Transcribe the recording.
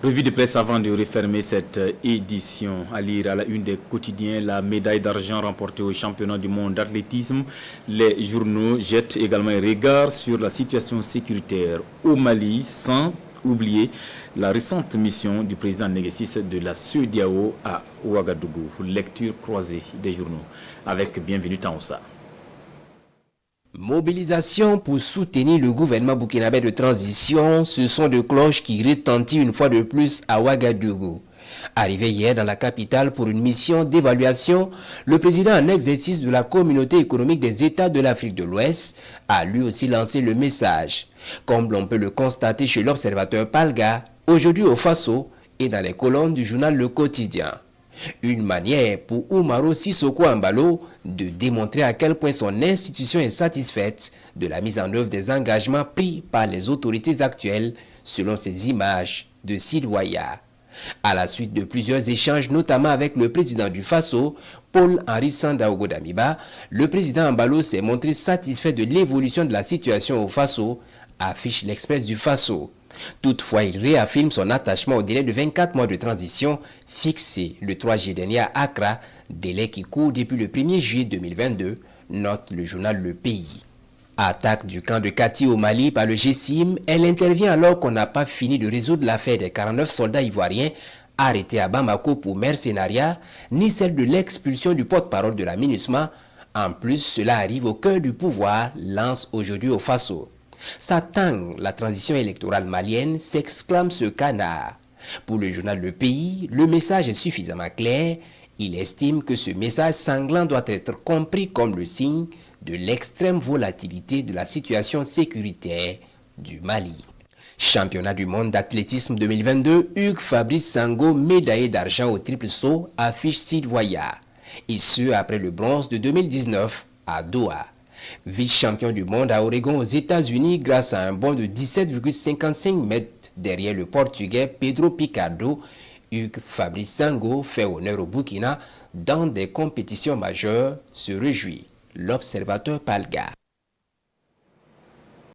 Revue de presse avant de refermer cette édition. À lire à la une des quotidiens, la médaille d'argent remportée au championnat du monde d'athlétisme. Les journaux jettent également un regard sur la situation sécuritaire au Mali, sans oublier la récente mission du président Négessis de la CEDEAO à Ouagadougou. Lecture croisée des journaux avec Bienvenue Taoussa. Mobilisation pour soutenir le gouvernement burkinabé de transition, ce sont des cloches qui retentissent une fois de plus à Ouagadougou. Arrivé hier dans la capitale pour une mission d'évaluation, le président en exercice de la communauté économique des États de l'Afrique de l'Ouest a lui aussi lancé le message. Comme l'on peut le constater chez l'observateur Palga, aujourd'hui au Faso et dans les colonnes du journal Le Quotidien. Une manière pour Oumaro Sissoko Embalo de démontrer à quel point son institution est satisfaite de la mise en œuvre des engagements pris par les autorités actuelles selon ces images de Sidwaya. À la suite de plusieurs échanges, notamment avec le président du Faso, Paul-Henri Sandaogo Damiba, le président Embalo s'est montré satisfait de l'évolution de la situation au Faso, affiche l'Express du Faso. Toutefois, il réaffirme son attachement au délai de 24 mois de transition fixé le 3 juillet dernier à Accra, délai qui court depuis le 1er juillet 2022, note le journal Le Pays. Attaque du camp de Kati au Mali par le GSIM, elle intervient alors qu'on n'a pas fini de résoudre l'affaire des 49 soldats ivoiriens arrêtés à Bamako pour mercenariat, ni celle de l'expulsion du porte-parole de la MINUSMA. En plus, cela arrive au cœur du pouvoir, lance aujourd'hui au Faso. Ça tangue la transition électorale malienne, s'exclame ce canard. Pour le journal Le Pays, le message est suffisamment clair. Il estime que ce message sanglant doit être compris comme le signe de l'extrême volatilité de la situation sécuritaire du Mali. Championnat du monde d'athlétisme 2022, Hugues Fabrice Sango, médaillé d'argent au triple saut, affiche Sidwaya. Et ce, après le bronze de 2019 à Doha. Vice-champion du monde à Oregon aux États-Unis grâce à un bond de 17,55 mètres derrière le Portugais Pedro Picardo, Hugues Fabrice Sango fait honneur au Burkina dans des compétitions majeures, se réjouit l'observateur Palga.